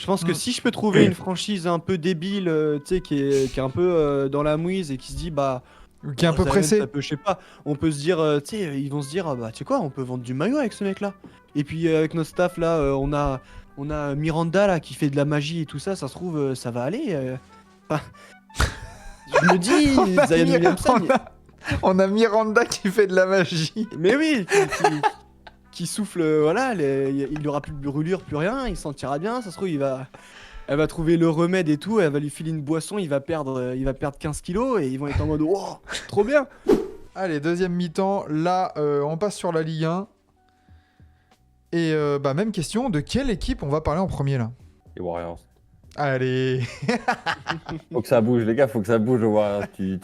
Je pense que si je peux trouver une franchise un peu débile, tu sais, qui est un peu dans la mouise et qui se dit, bah, Qui est un peu Zion, pressé. ça peut, je sais pas, on peut se dire, tu sais, ils vont se dire, ah bah, tu sais quoi, on peut vendre du maillot avec ce mec-là. Et puis, avec notre staff, là, on a Miranda, là, qui fait de la magie et tout ça, ça se trouve, ça va aller. Enfin, je me dis, Zion Williamson, On a Miranda qui fait de la magie. mais oui, qui souffle, voilà, il aura plus de brûlure, plus rien, il se sentira bien, ça se trouve, elle va trouver le remède et tout, elle va lui filer une boisson, il va perdre 15 kilos et ils vont être en mode, wow, trop bien. Allez, deuxième mi-temps. Là, on passe sur la Ligue 1. Et même question, de quelle équipe on va parler en premier là? Les Warriors. Allez. Faut que ça bouge, les gars, faut que ça bouge aux Warriors. Tu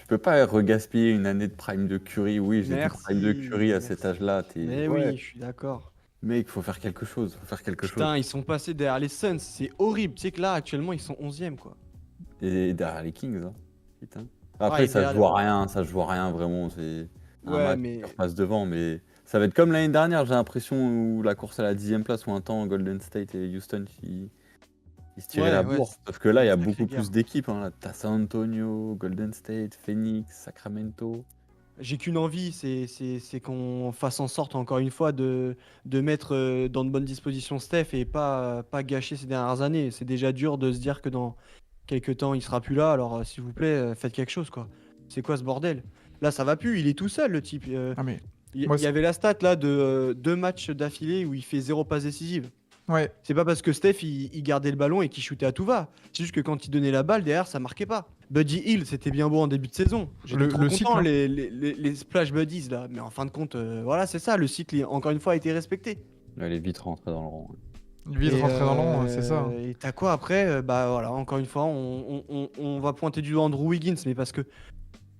peux pas regaspiller une année de prime de Curry. Oui, j'ai dit Merci, prime de Curry à merci. cet âge-là. Mais Ouais. oui, je suis d'accord. Mec, faut faire quelque chose. Faut faire quelque Putain, ils sont passés derrière les Suns, c'est horrible. Tu sais que là, actuellement, ils sont 11e, quoi. chose. Et derrière les Kings, hein. Putain. Après, et ça derrière se joue à rien. Ça se joue à rien, vraiment. C'est un Ouais, match mais qui repasse devant. Mais ça va être comme l'année dernière, j'ai l'impression, où la course à la 10e place, où un temps, Golden State et Houston qui se tiraient Ouais, la ouais, bourre. Sauf que là, il y a sacrée beaucoup guerre. plus d'équipes. Hein. Là, t'as San Antonio, Golden State, Phoenix, Sacramento. j'ai qu'une envie, c'est qu'on fasse en sorte, encore une fois, de mettre dans de bonnes dispositions Steph et pas gâcher ces dernières années. C'est déjà dur de se dire que dans quelques temps, il sera plus là. Alors, s'il vous plaît, faites quelque chose, quoi. C'est quoi ce bordel? Là, ça va plus, il est tout seul, le type. Ah mais Il moi, y avait la stat là de 2 matchs d'affilée où il fait 0 passe décisive. ouais. C'est pas parce que Steph il gardait le ballon et qu'il shootait à tout va. C'est juste que quand il donnait la balle derrière, ça marquait pas. Buddy Hill, c'était bien beau en début de saison. J'étais trop Le content, cycle, hein. les splash buddies là. Mais en fin de compte, voilà, c'est ça. Le cycle, encore une fois, a été respecté. Elle est vite rentrée dans le rang. Vite Et, rentrer dans le rang, c'est ça. Hein. Et t'as quoi après? Bah voilà, encore une fois, on va pointer du doigt Andrew Wiggins, mais parce que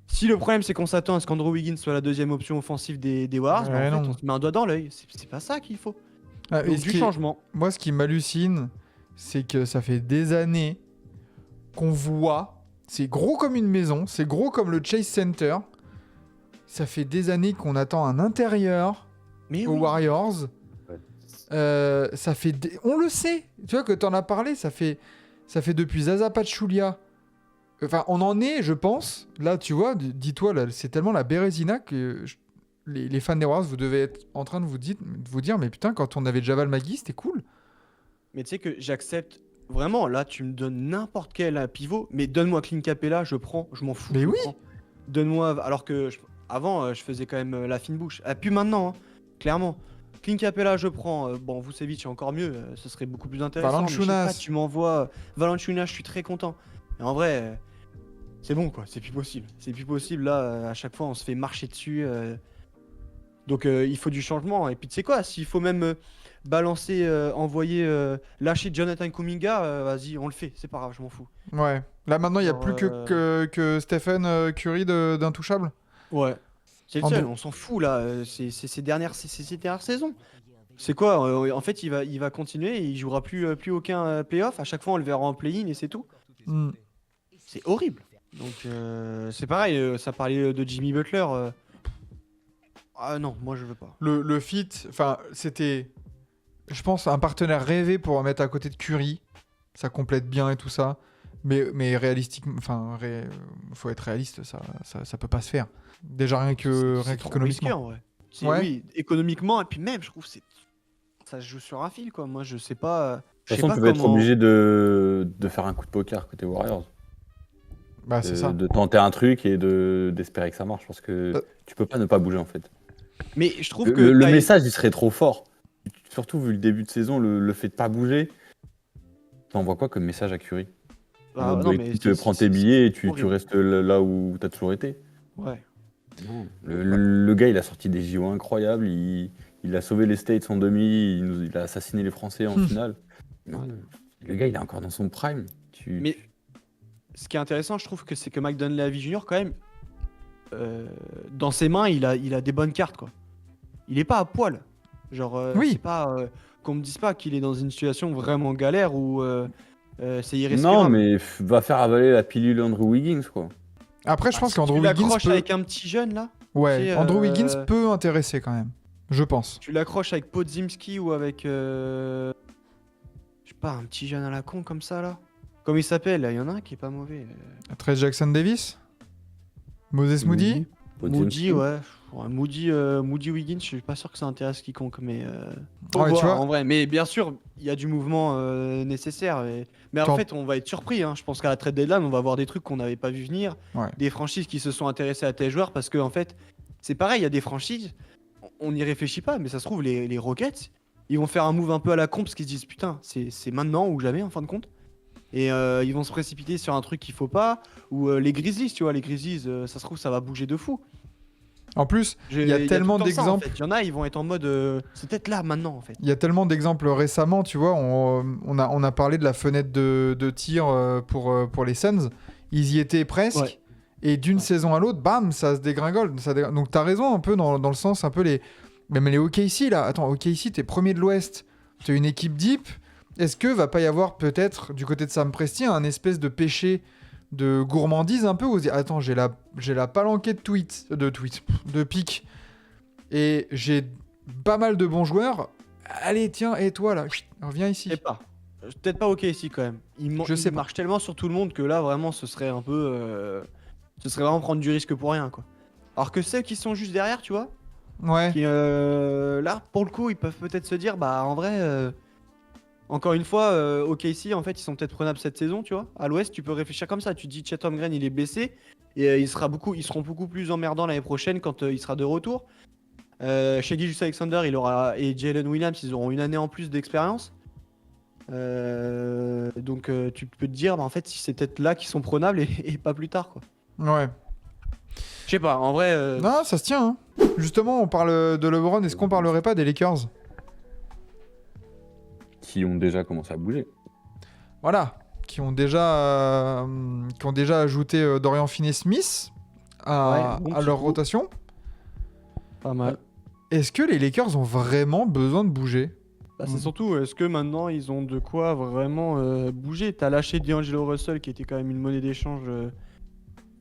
si le problème c'est qu'on s'attend à ce qu'Andrew Wiggins soit la deuxième option offensive des Warriors, bah, Ouais, en fait, non. on se met un doigt dans l'œil. C'est pas ça qu'il faut. Ah, Donc, et ce du qui est- changement. Moi, ce qui m'hallucine, c'est que ça fait des années qu'on voit. C'est gros comme une maison, c'est gros comme le Chase Center. Ça fait des années qu'on attend un intérieur Mais aux oui. Warriors. Ça fait on le sait. Tu vois que t'en as parlé, ça fait depuis Zaza Pachulia. Enfin, on en est, je pense. Là, tu vois, dis-toi, là, c'est tellement la Bérésina que les fans des Warriors, vous devez être en train de vous dire, mais putain, quand on avait Javal Magui, c'était cool. Mais tu sais que j'accepte vraiment, là, tu me donnes n'importe quel pivot, mais donne-moi Clint Capella, je prends, je m'en fous. Mais je oui. prends. Donne-moi, alors que avant, je faisais quand même la fine bouche. Plus maintenant, hein, clairement. Clint Capella, je prends. Bon, Vucevic, encore mieux, ce serait beaucoup plus intéressant. Mais je sais Valanciunas. pas, tu m'envoies Valanciunas, je suis très content. Et en vrai, c'est bon, quoi, c'est plus possible. C'est plus possible, là, à chaque fois, on se fait marcher dessus. Donc, il faut du changement. Et puis, tu sais quoi, s'il faut même balancer, envoyer, lâcher Jonathan Kuminga, vas-y, on le fait, c'est pas grave, je m'en fous. Ouais. Là, maintenant, il n'y a Genre, plus que Stephen Curry d'Intouchable. Ouais. C'est le En seul, deux. on s'en fout là, c'est ces dernières saisons. C'est quoi en fait, il va continuer et il jouera plus aucun playoff. À chaque fois, on le verra en play-in et c'est tout. Hmm. C'est horrible. Donc, c'est pareil, ça parlait de Jimmy Butler. Ah non, moi je veux pas. Le fit, enfin, c'était, je pense, un partenaire rêvé pour mettre à côté de Curry. Ça complète bien et tout ça. Mais réalistiquement, enfin, faut être réaliste, ça peut pas se faire. Déjà rien C'est trop qu'économiquement. risqué, en vrai. Ouais. Oui, économiquement, et puis même, je trouve ça se joue sur un fil, quoi. Moi, je sais pas. De Je toute sais façon, pas tu vas être comment. obligé de faire un coup de poker côté Warriors. Bah, c'est ça. De tenter un truc et d'espérer que ça marche. Parce que tu peux pas ne pas bouger en fait. Mais je trouve que. Le message, il serait trop fort. Surtout vu le début de saison, le fait de pas bouger. T'envoies quoi comme message à Curry? Ah, En non, mode, mais tu prends tes billets et tu horrible. restes là où t'as toujours été. Ouais. Non. Le gars, il a sorti des JO incroyables. Il a sauvé les States en demi. Il a assassiné les Français en finale. Non, le gars, il est encore dans son prime. Mais ce qui est intéressant, je trouve que c'est que Mike Dunleavy Jr. quand même, dans ses mains, il a des bonnes cartes, quoi. Il est pas à poil. Genre, Oui. c'est pas qu'on me dise pas qu'il est dans une situation vraiment galère où c'est irrespirable. Non, mais va faire avaler la pilule Andrew Wiggins, quoi. Après, je pense si qu'Andrew tu Wiggins l'accroches peut... avec un petit jeune là, Ouais, tu sais, Andrew Wiggins peut intéresser quand même. Je pense. tu l'accroches avec Podzimski ou avec, je sais pas, un petit jeune à la con comme ça là. Comment il s'appelle là? Il y en a un qui est pas mauvais. Trey Jackson Davis, Moses Moody. Moody, ouais. Ouais, Moody Wiggins, je suis pas sûr que ça intéresse quiconque, mais faut Ouais, tu voir, vois. en vrai. Mais bien sûr, il y a du mouvement nécessaire. Mais en T'en- fait, on va être surpris. Hein. Je pense qu'à la trade deadline, on va voir des trucs qu'on n'avait pas vu venir, Ouais. des franchises qui se sont intéressées à tes joueurs parce que en fait, c'est pareil. Il y a des franchises, on n'y réfléchit pas, mais ça se trouve les Rockets, ils vont faire un move un peu à la con parce qu'ils se disent putain, c'est maintenant ou jamais en fin de compte. Et ils vont se précipiter sur un truc qu'il faut pas. Ou les Grizzlies, tu vois, les Grizzlies, ça se trouve, ça va bouger de fou. En plus, il y a tellement tout le temps ça, en d'exemples. fait. Il y en a, ils vont être en mode. C'est peut-être là, maintenant, en fait. Il y a tellement d'exemples récemment, tu vois. On a parlé de la fenêtre de tir pour les Suns. Ils y étaient presque. Ouais. Et d'une saison à l'autre, bam, ça se dégringole. Donc t'as raison un peu dans le sens, un peu les. Même les OKC là. Attends, OKC, t'es premier de l'Ouest. T'es une équipe deep. Est-ce que va pas y avoir peut-être du côté de Sam Presti un espèce de péché de gourmandise un peu où on se dit attends, j'ai la palanquée de pique et j'ai pas mal de bons joueurs. Allez, tiens, et toi là, reviens Je ici. sais pas. Peut-être pas OK ici, quand même. Je sais Il pas. marche tellement sur tout le monde que là, vraiment, ce serait un peu. Ce serait vraiment prendre du risque pour rien, quoi. Alors que ceux qui sont juste derrière, tu vois, Ouais, qui, là, pour le coup, ils peuvent peut-être se dire, bah, en vrai. Encore une fois, OKC, en fait, ils sont peut-être prenables cette saison, tu vois. À l'Ouest, tu peux réfléchir comme ça. Tu te dis, Chet Holmgren, il est blessé. Et ils seront beaucoup plus emmerdants l'année prochaine quand il sera de retour. Shai Gilgeous-Alexander et Jalen Williams, ils auront une année en plus d'expérience. Donc tu peux te dire, bah, en fait, si c'est peut-être là qu'ils sont prenables et pas plus tard, quoi. ouais. Je sais pas, en vrai. Non, ça se tient. Hein. Justement, on parle de LeBron. Est-ce qu'on parlerait pas des Lakers? Qui ont déjà commencé à bouger. Voilà, qui ont déjà ajouté Dorian Finney-Smith à, Ouais, bon à petit leur coup. rotation. Pas mal. Est-ce que les Lakers ont vraiment besoin de bouger? Bah, c'est surtout, est-ce que maintenant ils ont de quoi vraiment bouger? T'as lâché D'Angelo Russell qui était quand même une monnaie d'échange.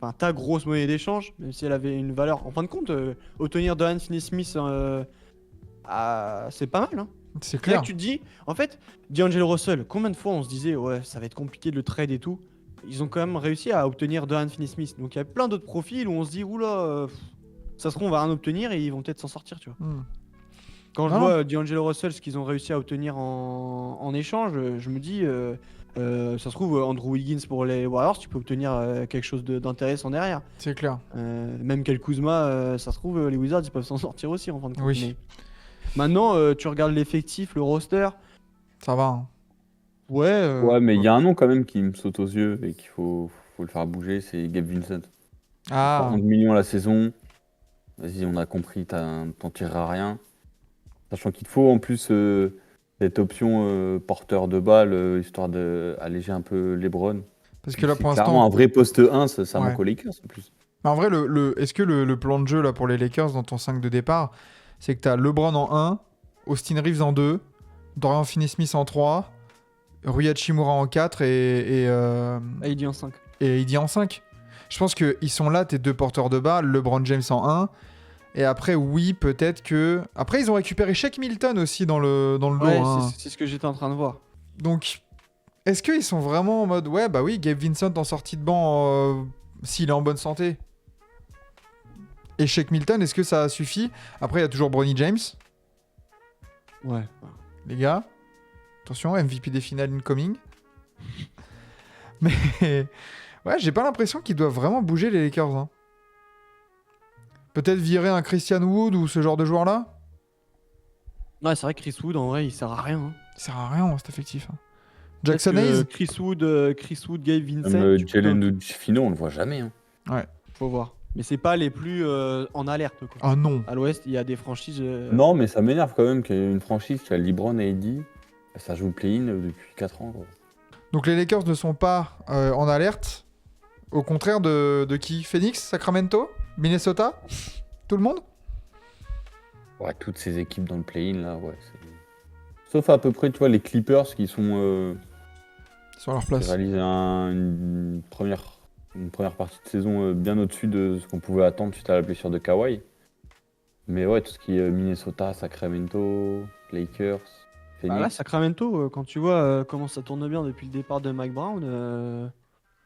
Enfin, ta grosse monnaie d'échange, même si elle avait une valeur. En fin de compte, obtenir Dorian Finney-Smith, c'est pas mal. Hein. C'est C'est là clair. que tu te dis, en fait, D'Angelo Russell, combien de fois on se disait, ouais, ça va être compliqué de le trade et tout. Ils ont quand même réussi à obtenir Dorian Finney-Smith. Donc il y a plein d'autres profils où on se dit, oula, ça se trouve, on va rien obtenir et ils vont peut-être s'en sortir, tu vois. Hmm. Quand je Non, vois D'Angelo Russell, ce qu'ils ont réussi à obtenir en échange, je me dis, ça se trouve, Andrew Wiggins pour les Warriors, tu peux obtenir quelque chose d'intéressant derrière. C'est clair. Même Kyle Kuzma, ça se trouve, les Wizards, ils peuvent s'en sortir aussi en fin de compte. Oui. Mais maintenant, tu regardes l'effectif, le roster, Ça va. Hein. ouais. Ouais, mais il y a un nom quand même qui me saute aux yeux et qu'il faut le faire bouger, c'est Gabe Vincent. Ah, 40 millions la saison. Vas-y, on a compris, t'en tireras rien. Sachant qu'il te faut en plus cette option porteur de balle, histoire d'alléger un peu LeBron. parce que là C'est pour clairement l'instant. un vrai poste 1, ça Ouais. manque aux Lakers en plus. En vrai, est-ce que le plan de jeu là pour les Lakers dans ton 5 de départ, c'est que t'as LeBron en 1, Austin Reeves en 2, Dorian Finney-Smith en 3, Rui Hachimura en 4 Il dit en 5. et Idi en 5. Je pense qu'ils sont là, tes deux porteurs de balle, LeBron James en 1. Et après, oui, peut-être que. Après, ils ont récupéré Shake Milton aussi dans le lot. Ouais, Hein. c'est ce que j'étais en train de voir. Donc, est-ce qu'ils sont vraiment en mode. Ouais, bah oui, Gabe Vincent en sortie de banc s'il est en bonne santé. Et Shake Milton, est-ce que ça suffit? Après, il y a toujours Bronny James, Ouais. les gars. Attention, MVP des finales incoming. Mais. Ouais, j'ai pas l'impression qu'ils doivent vraiment bouger les Lakers. Hein. Peut-être virer un Christian Wood ou ce genre de joueur-là? Ouais, c'est vrai que Chris Wood, en vrai, il sert à rien. Hein. Il sert à rien, cet effectif. Hein. Jackson Peut-être Hayes? que Chris Wood, Gabe Vincent, Même tu peux Jalen Fino, on le voit jamais. Hein. faut voir. Mais c'est pas les plus en alerte, quoi. Ah non. À l'Ouest, il y a des franchises. Non, mais ça m'énerve quand même qu'il y ait une franchise qui a LeBron et AD. Ça joue le play-in depuis 4 ans. Quoi. Donc les Lakers ne sont pas en alerte. Au contraire de qui? Phoenix? Sacramento? Minnesota? Tout le monde? Ouais, toutes ces équipes dans le play-in, là, ouais. Sauf à peu près, tu vois, les Clippers qui sont... Sur leur qui place. réalisent une première partie de saison bien au-dessus de ce qu'on pouvait attendre suite à la blessure de Kawhi. Mais ouais, tout ce qui est Minnesota, Sacramento, Lakers, Phoenix. Là, Sacramento, quand tu vois comment ça tourne bien depuis le départ de Mike Brown,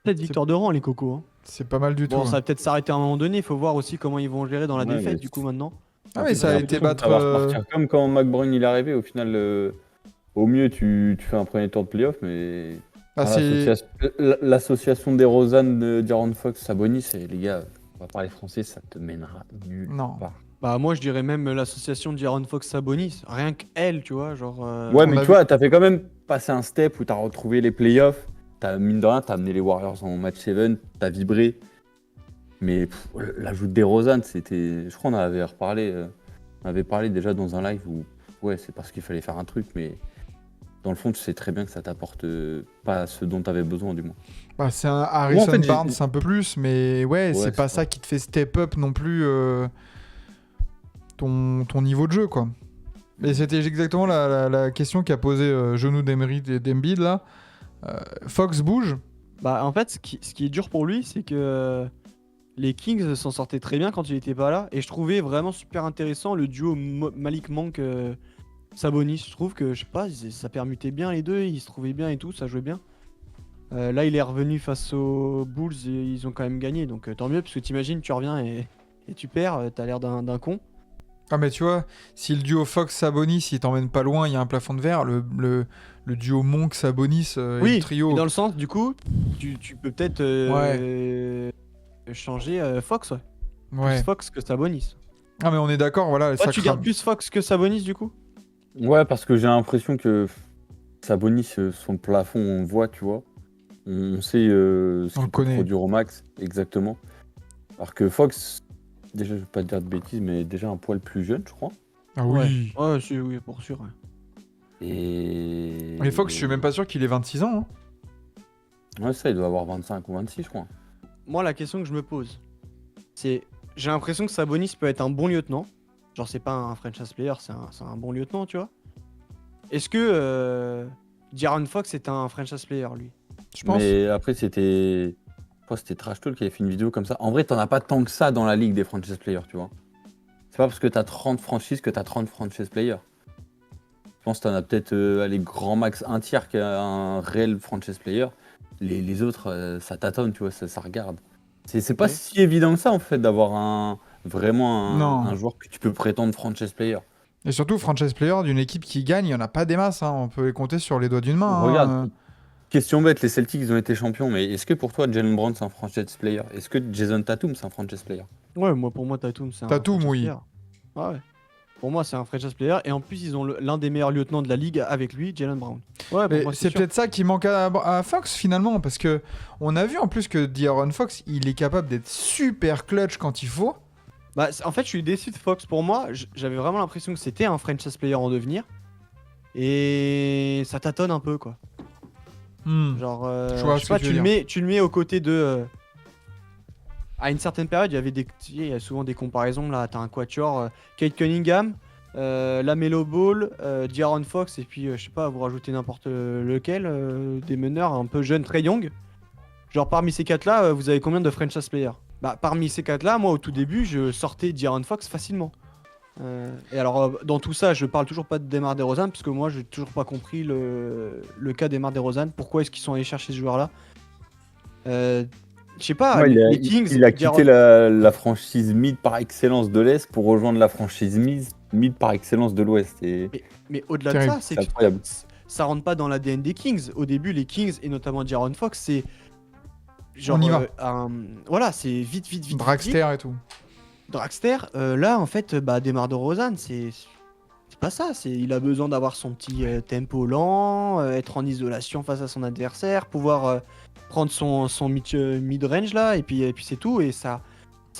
peut-être victoire de rang, les cocos. Hein. C'est pas mal du tout. Bon, ça va peut-être s'arrêter à un moment donné. Il faut voir aussi comment ils vont gérer dans la Ouais, défaite, mais du coup, maintenant. Ah oui, ça a été battre. Ça va repartir comme quand McBrown il est arrivé. Au final, au mieux, tu fais un premier tour de playoff, mais Ah, c'est... l'association des Rosanne, d'Aaron Fox, Sabonis, les gars, on va parler français, ça te mènera nulle Non. part. Bah, moi, je dirais même l'association d'Aaron Fox Sabonis. Rien qu'elle, tu vois. Genre. Ouais, on mais a tu vu- vois, t'as fait quand même passer un step où t'as retrouvé les playoffs. Mine de rien, t'as amené les Warriors en match 7, t'as vibré. Mais l'ajout des Rosanne, c'était. Je crois qu'on en avait reparlé. On avait parlé déjà dans un live où, ouais, c'est parce qu'il fallait faire un truc, mais dans le fond, tu sais très bien que ça t'apporte pas ce dont t'avais besoin, du moins. Bah, c'est un Harrison Moi, en fait, Barnes un peu plus, mais ouais, c'est c'est pas ça. ça qui te fait step up non plus ton niveau de jeu, quoi. Et c'était exactement la question qu'a posé Genou d'Emery et d'Embiid, là. Fox bouge. Bah, en fait, ce qui est dur pour lui, c'est que les Kings s'en sortaient très bien quand il était pas là. Et je trouvais vraiment super intéressant le duo Malik Monk Sabonis. Je trouve que, je sais pas, ça permutait bien les deux. Ils se trouvaient bien et tout, ça jouait bien. Là, il est revenu face aux Bulls et ils ont quand même gagné. Donc tant mieux, parce que t'imagines, tu reviens et tu perds. T'as l'air d'un con. Ah, mais tu vois, si le duo Fox-Sabonis, il t'emmène pas loin, il y a un plafond de verre, le duo Monk-Sabonis et Oui, le trio... et dans le sens, du coup, tu peux peut-être changer Fox, ouais. Ouais. Plus Fox que Sabonis. Ah, mais on est d'accord, voilà, Toi, ça tu crame. gardes plus Fox que Sabonis, du coup? Ouais, parce que j'ai l'impression que Sabonis, son plafond, on le voit, tu vois. On sait ce On le qu'il peut connaît. produire au max, exactement. Alors que Fox, déjà, je vais pas te dire de bêtises, mais déjà un poil plus jeune, je crois. Ah oui. Ouais, oui, pour sûr. Ouais. Et. Mais Fox, je suis même pas sûr qu'il ait 26 ans. Hein. Ouais, ça, il doit avoir 25 ou 26, je crois. Moi, la question que je me pose, c'est j'ai l'impression que Sabonis peut être un bon lieutenant. Genre, c'est pas un franchise player, c'est un bon lieutenant, tu vois. Est-ce que De'Aaron Fox est un franchise player, lui? Je pense. Mais après, c'était. Je crois que c'était Trash Talk qui avait fait une vidéo comme ça. En vrai, t'en as pas tant que ça dans la ligue des franchise players, tu vois. C'est pas parce que t'as 30 franchises que t'as 30 franchise players. Je pense que t'en as peut-être les grands max un tiers qui a un réel franchise player. Les autres, ça tâtonne, tu vois, ça regarde. C'est pas Ouais. si évident que ça, en fait, d'avoir vraiment Non. un joueur que tu peux prétendre franchise player. Et surtout, franchise player d'une équipe qui gagne, il y en a pas des masses. Hein. On peut les compter sur les doigts d'une main. Regarde, hein. question bête, les Celtics ils ont été champions, mais est-ce que pour toi Jalen Brown c'est un franchise player? Est-ce que Jason Tatum c'est un franchise player? Ouais, moi, pour moi, Tatum, c'est un Tatum, franchise oui. player. Ah ouais. Pour moi, c'est un franchise player. Et en plus, ils ont l'un des meilleurs lieutenants de la ligue avec lui, Jalen Brown. Ouais, pour Mais moi, c'est sûr. peut-être ça qui manque à Fox finalement, parce que on a vu en plus que De'Aaron Fox, il est capable d'être super clutch quand il faut. Bah, en fait, je suis déçu de Fox. Pour moi, j'avais vraiment l'impression que c'était un franchise player en devenir. Et ça tâtonne un peu, quoi. Genre, Je vois je ce sais pas, que tu veux dire. tu le mets aux côtés de. À une certaine période, il y a souvent des comparaisons. Là, t'as un quatuor, Kate Cunningham, LaMelo Ball, De'Aaron Fox, et puis, je sais pas, vous rajoutez n'importe lequel, des meneurs un peu jeunes, très young. Genre, parmi ces quatre-là, vous avez combien de franchise players? Bah, parmi ces quatre-là, moi, au tout début, je sortais De'Aaron Fox facilement. Et alors, dans tout ça, je parle toujours pas de DeMar DeRozan, parce que moi, j'ai toujours pas compris le cas DeMar DeRozan. Pourquoi est-ce qu'ils sont allés chercher ce joueur-là? Je sais pas, Ouais, les Kings. il a De'Aaron- quitté la franchise mid par excellence de l'Est pour rejoindre la franchise mid par excellence de l'Ouest. Et Mais au-delà de Terrible. ça, c'est c'est que incroyable. ça rentre pas dans l'ADN des Kings. Au début, les Kings, et notamment De'Aaron Fox, c'est. Genre, On y va. voilà, c'est vite, vite, vite. Dragster et tout. Dragster, là, en fait, bah, DeMar DeRozan, c'est pas ça. Il a besoin d'avoir son petit tempo lent, être en isolation face à son adversaire, pouvoir prendre son mid-range là, et puis c'est tout. Et ça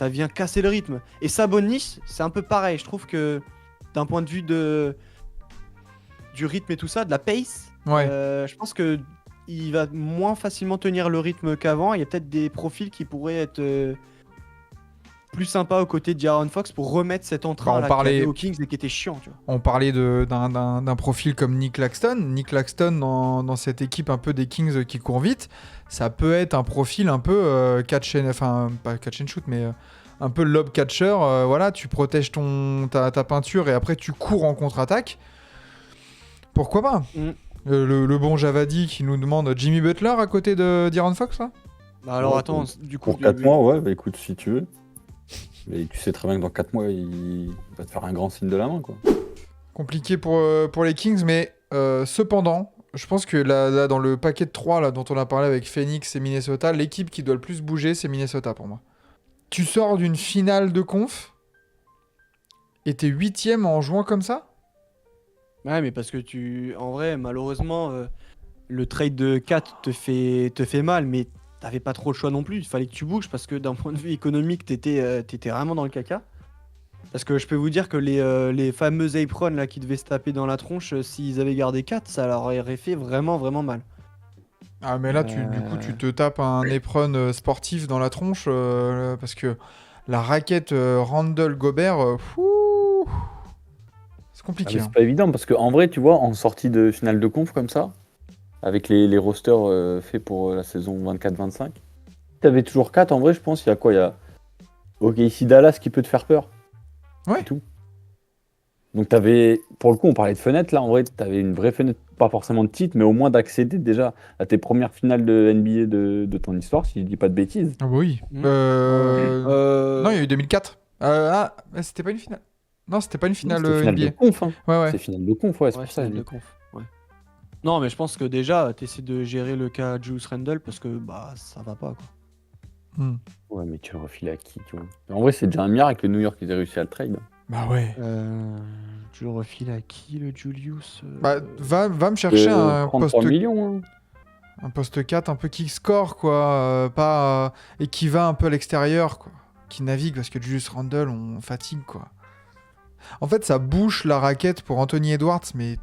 vient casser le rythme. Et Sabonis, c'est un peu pareil. Je trouve que d'un point de vue du rythme et tout ça, de la pace, Ouais. je pense que il va moins facilement tenir le rythme qu'avant. Il y a peut-être des profils qui pourraient être plus sympas aux côtés de De'Aaron Fox pour remettre cet entrain Bah, on là parlait- qu'il y avait aux Kings et qui était chiant, tu vois. On parlait d'un profil comme Nick Claxton. Nick Claxton, dans cette équipe un peu des Kings qui court vite, ça peut être un profil un peu catch and... Enfin, pas catch and shoot, mais un peu lob catcher. Voilà, tu protèges ta peinture et après tu cours en contre-attaque. Pourquoi pas Mm. Le bon Javadi qui nous demande Jimmy Butler à côté de d'Aaron Fox, là. Bah alors Ouais, attends, du coup. Pour 4 mois, ouais, bah écoute, si tu veux. Mais tu sais très bien que dans 4 mois, il va te faire un grand signe de la main, quoi. Compliqué pour les Kings, mais cependant, je pense que là, dans le paquet de 3 là, dont on a parlé avec Phoenix et Minnesota, l'équipe qui doit le plus bouger, c'est Minnesota pour moi. Tu sors d'une finale de conf et t'es 8ème en jouant comme ça. Ouais, mais parce que en vrai, malheureusement, le trade de 4 te fait mal, mais t'avais pas trop le choix non plus. Il fallait que tu bouges parce que d'un point de vue économique, t'étais vraiment dans le caca. Parce que je peux vous dire que les fameux aprons là qui devaient se taper dans la tronche, s'ils avaient gardé 4, ça leur aurait fait vraiment vraiment mal. Ah mais là, du coup, tu te tapes un apron sportif dans la tronche parce que la raquette Randle-Gobert, c'est Ah, compliqué. mais Hein. c'est pas évident parce qu'en vrai, tu vois, en sortie de finale de conf comme ça, avec les rosters faits pour la saison 24-25, t'avais toujours 4 en vrai, je pense. Il y a quoi? Il y a OK, ici Dallas qui peut te faire peur. Ouais. C'est tout. Donc t'avais, pour le coup, on parlait de fenêtre là, en vrai, t'avais une vraie fenêtre, pas forcément de titre, mais au moins d'accéder déjà à tes premières finales de NBA de ton histoire, si je dis pas de bêtises. Ah bah oui. Mm. Non, il y a eu 2004. C'était pas une finale. Non, c'était pas une finale C'était finale NBA. de conf, hein. Ouais, ouais. C'est finale de conf, ouais, c'est Ouais, pour ça. finale de conf. Ouais. Non, mais je pense que déjà, t'essaies de gérer le cas Julius Randle parce que bah ça va pas quoi. Hmm. Ouais, mais tu le refiles à qui, tu vois? En vrai, c'est déjà un miracle que New York ait réussi à le trade. Bah ouais. Tu le refiles à qui le Julius Bah, va me chercher un 33 poste, millions, hein. un poste 4 un peu qui score, quoi. Pas, et qui va un peu à l'extérieur, quoi. Qui navigue parce que Julius Randle, on fatigue, quoi. En fait, ça bouche la raquette pour Anthony Edwards, mais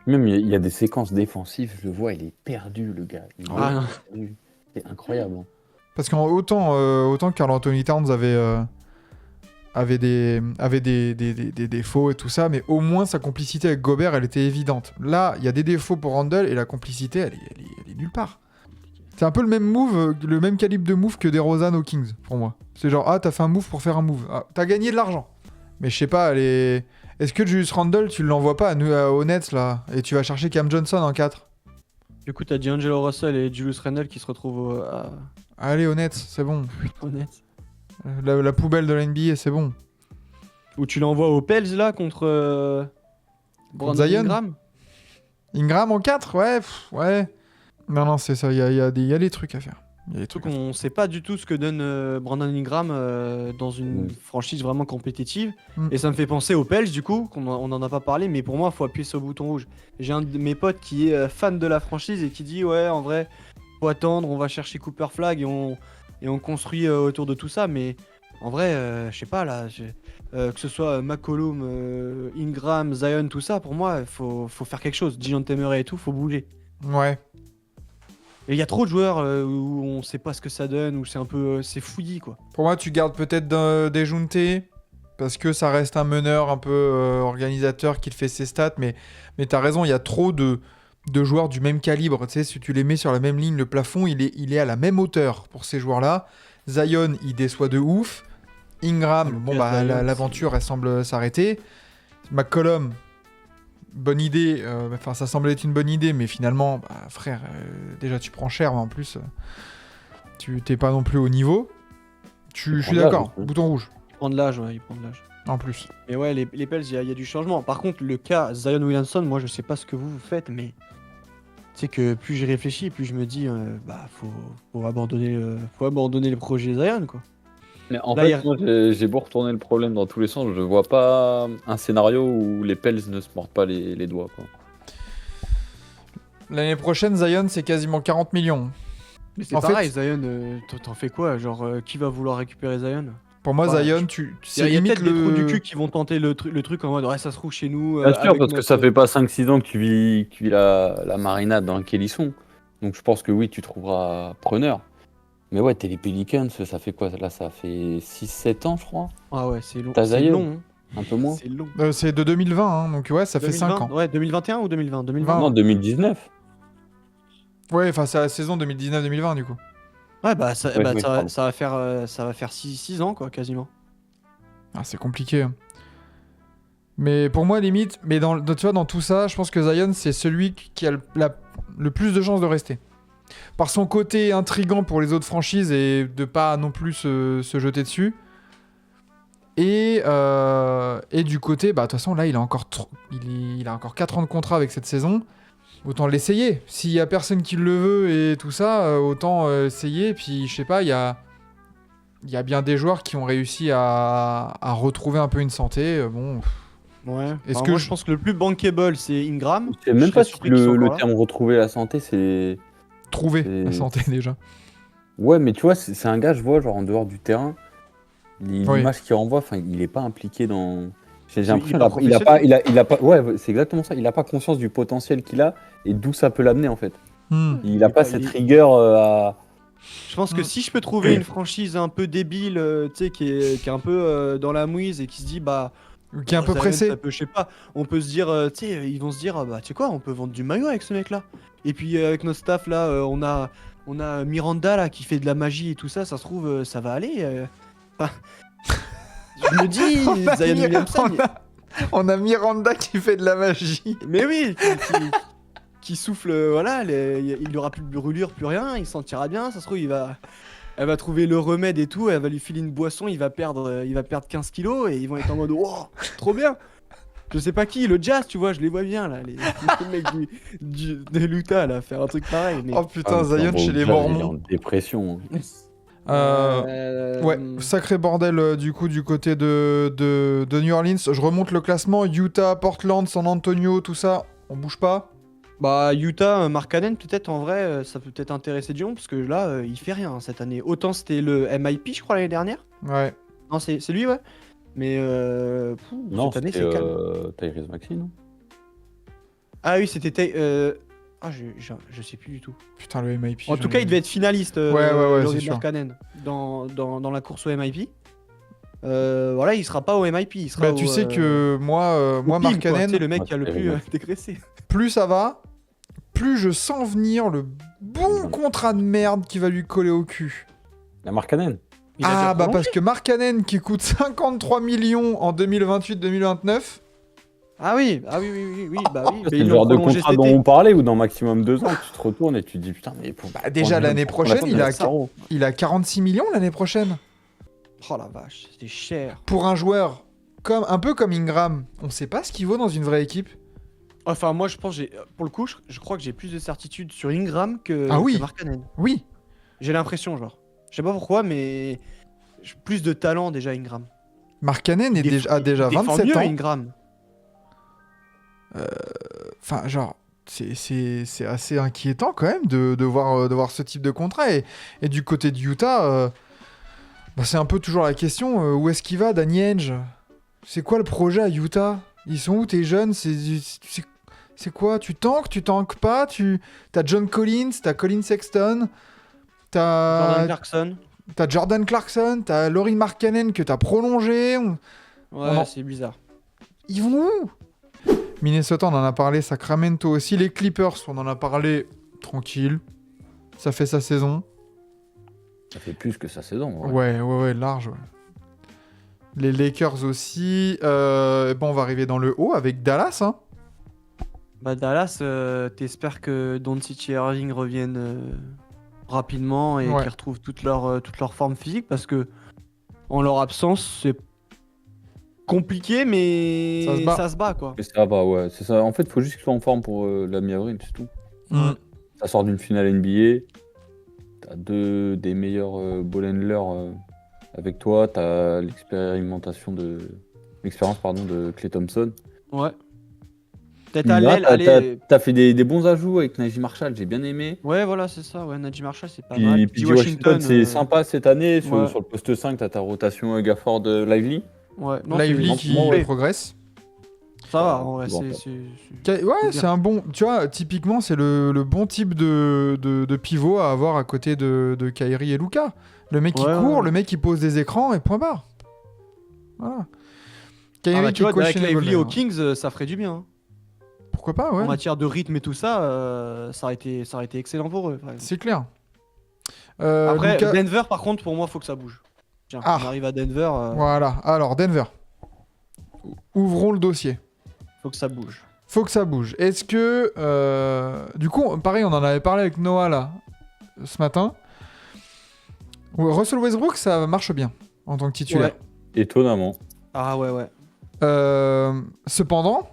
Même, il y a des séquences défensives, je le vois, il est perdu, le gars. Il est Ah, non. perdu. C'est incroyable, hein. parce qu'autant autant Karl Anthony Towns avait des défauts et tout ça, mais au moins sa complicité avec Gobert, elle était évidente. Là, il y a des défauts pour Randle et la complicité, elle est nulle part. C'est un peu le même move, le même calibre de move que DeRozan aux Kings, pour moi. C'est genre, ah, t'as fait un move pour faire un move. Ah, t'as gagné de l'argent. Mais je sais pas, est-ce que Julius Randle, tu l'envoies pas aux Nets, là, et tu vas chercher Cam Johnson en 4? Du coup, t'as D'Angelo Russell et Julius Randle qui se retrouvent Allez, aux Nets, c'est bon. honnête. La poubelle de la NBA, c'est bon. Ou tu l'envoies aux Pels là contre Brandon Zion Ingram. Ingram en 4, ouais, ouais. Non, c'est ça, il y a des trucs à faire. Il y a des trucs Truc on sait pas du tout ce que donne Brandon Ingram dans une franchise vraiment compétitive. Mm. Et ça me fait penser aux Pels du coup, on en a pas parlé, mais pour moi, faut appuyer sur le bouton rouge. J'ai un de mes potes qui est fan de la franchise et qui dit ouais, en vrai, faut attendre, on va chercher Cooper Flag et on construit autour de tout ça. Mais en vrai, je sais pas là, que ce soit McCollum, Ingram, Zion, tout ça, pour moi, faut faire quelque chose. Dijon Temeray et tout, faut bouger. Ouais. Et il y a trop de joueurs où on sait pas ce que ça donne, où c'est un peu c'est fouillis quoi. Pour moi, tu gardes peut-être des Junte, parce que ça reste un meneur un peu organisateur qui te fait ses stats, mais t'as raison, il y a trop de joueurs du même calibre. Tu sais, si tu les mets sur la même ligne, le plafond, il est à la même hauteur pour ces joueurs-là. Zion, il déçoit de ouf. Ingram, Le bon pire, bah Zion, l'aventure, elle semble s'arrêter. McCollum, bonne idée. Enfin, ça semblait être une bonne idée, mais finalement, bah, frère, déjà tu prends cher, mais en plus, tu t'es pas non plus au niveau. Je suis prend de l'âge, d'accord, aussi. bouton rouge, Il prend de l'âge, ouais, il prend de l'âge. en plus. Mais ouais, les Pels, il y a du changement. Par contre, le cas Zion Williamson, moi je sais pas ce que vous faites, mais c'est que plus j'y réfléchis, plus je me dis, bah faut abandonner le projet Zion quoi. Mais en Là, fait, il y a- moi, j'ai beau retourner le problème dans tous les sens, je vois pas un scénario où les Pels ne se mordent pas les doigts, quoi. L'année prochaine, Zion, c'est quasiment 40 millions. Mais c'est En pareil, fait- Zion, t'en fais quoi? Genre, qui va vouloir récupérer Zion? Pour moi, Ouais, Zion, Il c'est y a limite peut-être des trous du le... cul qui vont tenter le truc en mode ouais, ça se trouve chez nous. Bien sûr, avec parce que notre- ça fait pas 5-6 ans que tu vis la marinade dans laquelle ils sont. Donc je pense que oui, tu trouveras preneur. Mais ouais, t'es les Pelicans, ça fait quoi? Là, ça fait 6-7 ans, je crois. Ah ouais, c'est long. T'as C'est Zion long. Un peu moins. C'est long. c'est de 2020, hein, donc ouais, ça fait 5 2020? ans. Ouais, 2021 ou 2020? 2020. Non, 2019. Ouais, enfin, c'est la saison 2019-2020, du coup. Ouais, bah ça, Ouais, bah, ouais, pardon. ça va faire 6 ans quoi, quasiment. Ah, c'est compliqué. Hein. Mais pour moi, limite, tu vois, dans tout ça, je pense que Zion, c'est celui qui a le plus de chances de rester. Par son côté intriguant pour les autres franchises et de pas non plus se jeter dessus. Et du côté, bah de toute façon, là, il a encore 4 ans de contrat avec cette saison. Autant l'essayer. S'il y a personne qui le veut et tout ça, autant essayer. Et puis, je sais pas, il y a bien des joueurs qui ont réussi à retrouver un peu une santé. Bon. Ouais. Est-ce Moi, je pense que le plus bankable, c'est Ingram. Je sais même pas si surpris qu'ils soient le encore là. terme retrouver la santé, c'est. Trouver C'est- la santé déjà. Ouais, mais tu vois, c'est un gars, je vois, genre en dehors du terrain, Oui. l'image qu'il renvoie, enfin, il est pas impliqué dans. J'ai Il est l'impression pas il a pas. Ouais, c'est exactement ça. Il a pas conscience du potentiel qu'il a et d'où ça peut l'amener en fait. Il a pas cette rigueur à. Je pense que si je peux trouver une franchise un peu débile, tu sais, qui est un peu dans la mouise et qui se dit, bah. Qui est un peu Zion, pressé. ça peut, je sais pas, on peut se dire, tu sais, ils vont se dire, bah, tu sais quoi, on peut vendre du maillot avec ce mec-là. Et puis, avec notre staff, là, on a Miranda, là, qui fait de la magie et tout ça, ça se trouve, ça va aller. Enfin, je me dis, Zion Williamson. On a Miranda qui fait de la magie. Mais oui, qui souffle, voilà, il aura plus de brûlure, plus rien, il se sentira bien, ça se trouve, elle va trouver le remède et tout, elle va lui filer une boisson, il va perdre 15 kilos et ils vont être en mode, oh, trop bien. Je sais pas qui, le Jazz, tu vois, je les vois bien, là, les mecs de l'Utah, là, faire un truc pareil. Mais... Oh putain, Zion chez les Il est en Mormons. dépression. Ouais, sacré bordel du coup du côté de New Orleans. Je remonte le classement. Utah, Portland, San Antonio, tout ça, on bouge pas. Bah, Utah, Markkanen, peut-être en vrai, ça peut peut-être intéresser Dion, parce que là, il fait rien cette année. Autant c'était le MIP, je crois, l'année dernière. Ouais. Non, c'est lui, ouais. Mais Non, cette année, c'était c'est calme. Tyrese Maxey, non? Ah oui, c'était. Ah, je sais plus du tout. Putain, le MIP. En tout cas, il devait être finaliste, Ouais, Lauri c'est sûr. Markkanen, dans la course au MIP. Voilà, il sera pas au MIP, il sera Bah, tu sais que moi, au PIM, quoi. Markkanen, Tu sais, le mec qui a le Ouais, plus ouais. dégraissé. plus ça va, plus je sens venir le bon contrat de merde qui va lui coller au cul. La Markkanen. Il a Ah, déjà bah prolongé. parce que Markkanen qui coûte 53 millions en 2028-2029. Ah oui, oui, bah oui. C'est Mais le ils genre l'ont de prolongé contrat cet dont été. on parlait ou dans maximum 2 ans, tu te retournes et tu te dis putain, mais pour. Bah, déjà l'année prochaine, pour il a 46 millions l'année prochaine. Oh la vache, c'était cher. Pour un joueur un peu comme Ingram, on sait pas ce qu'il vaut dans une vraie équipe. Enfin, moi, je pense, pour le coup, je crois que j'ai plus de certitude sur Ingram que, Ah oui. que Markkanen. Oui. J'ai l'impression, genre. Je sais pas pourquoi, mais plus de talent déjà, Ingram. Markkanen a déjà Il défend 27 mieux, ans. Ingram. Enfin, genre, c'est assez inquiétant quand même de voir ce type de contrat. Et du côté de Utah, bah, c'est un peu toujours la question, où est-ce qu'il va, Danny Ainge? C'est quoi le projet à Utah? Ils sont où tes jeunes? C'est quoi? Tu tankes pas? T'as John Collins, t'as Colin Sexton, Jordan Clarkson. t'as Jordan Clarkson, t'as Lauri Markkanen que t'as prolongé. Ouais, c'est bizarre. Ils vont où? Minnesota, on en a parlé. Sacramento aussi. Les Clippers, on en a parlé. Tranquille. Ça fait sa saison. Ça fait plus que sa saison. Ouais, large. Ouais. Les Lakers aussi. Bon, on va arriver dans le haut avec Dallas. Hein. Bah, Dallas, t'espères que Doncic et Irving reviennent rapidement et Ouais. qu'ils retrouvent toute leur forme physique, parce que en leur absence, c'est compliqué, mais Ça se bat. quoi. Et ça va, ouais. C'est ça. En fait, il faut juste qu'il soit en forme pour la mi-avril, c'est tout. Mm. Ça sort d'une finale NBA. T'as 2 des meilleurs ball handlers avec toi. T'as l'expérience de Klay Thompson. Ouais. Peut-être à Là, l'aile, aller. t'as fait des bons ajouts avec Najee Marshall, j'ai bien aimé. Ouais, voilà, c'est ça. Ouais, Najee Marshall, c'est pas mal. Puis Washington, c'est sympa cette année. Sur ouais. le poste 5, t'as ta rotation Gafford Lively. Ouais, non, Lively c'est- qui ouais, progresse. Ça va, en vrai. Bon, Ouais, C'est c'est un bon. Tu vois, typiquement, c'est le bon type de pivot à avoir à côté de Kyrie et Luka. Le mec qui Ouais, court, ouais. le mec qui pose des écrans et point barre. Voilà. Kyrie Ah bah, qui tu vois, avec questionable, Lively aux hein. Kings, ça ferait du bien. Hein. Pourquoi pas, ouais. En matière de rythme et tout ça, ça aurait été excellent pour eux. par exemple. C'est clair. Après, Luka- Denver, par contre, pour moi, faut que ça bouge. Tiens, Ah. on arrive à Denver. Voilà. Alors, Denver. ouvrons le dossier. Faut que ça bouge. Faut que ça bouge. Est-ce que... du coup, pareil, on en avait parlé avec Noah, là, ce matin. Russell Westbrook, ça marche bien, en tant que titulaire. Ouais. Étonnamment. Ah ouais. Cependant,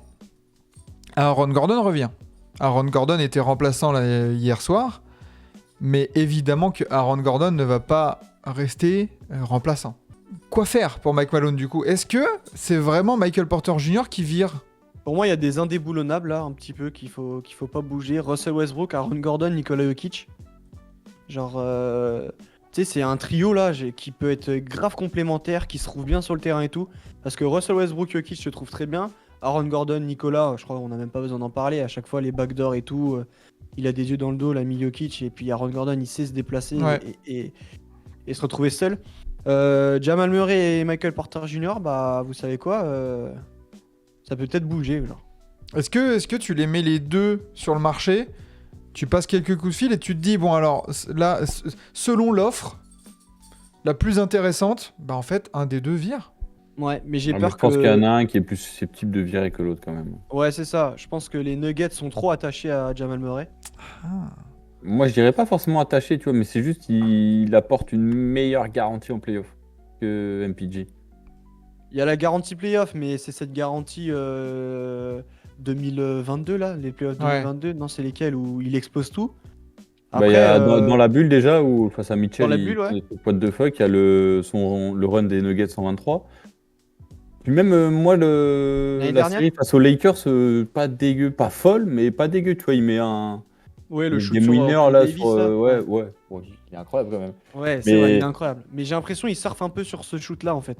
Aaron Gordon revient. Aaron Gordon était remplaçant là, hier soir, mais évidemment que Aaron Gordon ne va pas rester remplaçant. Quoi faire pour Mike Malone du coup? Est-ce que c'est vraiment Michael Porter Jr. qui vire? Pour moi, il y a des indéboulonnables là, un petit peu, qu'il faut pas bouger. Russell Westbrook, Aaron Gordon, Nikola Jokic. Genre, tu sais, c'est un trio là qui peut être grave complémentaire, qui se trouve bien sur le terrain et tout. Parce que Russell Westbrook, Jokic se trouve très bien. Aaron Gordon, Nicolas, je crois qu'on n'a même pas besoin d'en parler. À chaque fois, les backdoors et tout, il a des yeux dans le dos, l'ami Jokic. Et puis Aaron Gordon, il sait se déplacer et se retrouver seul. Jamal Murray et Michael Porter Jr., bah, vous savez quoi, ça peut peut-être bouger. Genre. Est-ce que tu les mets les deux sur le marché? Tu passes quelques coups de fil et tu te dis, bon alors, là, selon l'offre la plus intéressante, bah en fait, un des deux vire. Ouais, mais j'ai Non, peur mais je pense que... qu'il y en a un qui est plus susceptible de virer que l'autre quand même. Ouais, c'est ça. Je pense que les Nuggets sont trop attachés à Jamal Murray. Moi, je dirais pas forcément attaché, tu vois, mais c'est juste qu'il apporte une meilleure garantie en playoff que MPJ. Il y a la garantie playoff, mais c'est cette garantie 2022 là, les playoffs 2022. Non, c'est lesquels où il explose tout. Bah, il y a dans la bulle déjà, où face à Mitchell, Dans la bulle, ouais. What the fuck, il y a le run des Nuggets 123. Puis même moi, L'année la dernière série face aux Lakers, pas dégueu, pas folle, mais pas dégueu, tu vois, il met un Ouais, le shoot game sur winner Anthony là Davis, sur là. ouais, il est incroyable quand même. Ouais, c'est Mais- vrai, il est incroyable. Mais j'ai l'impression qu'il surfe un peu sur ce shoot là en fait.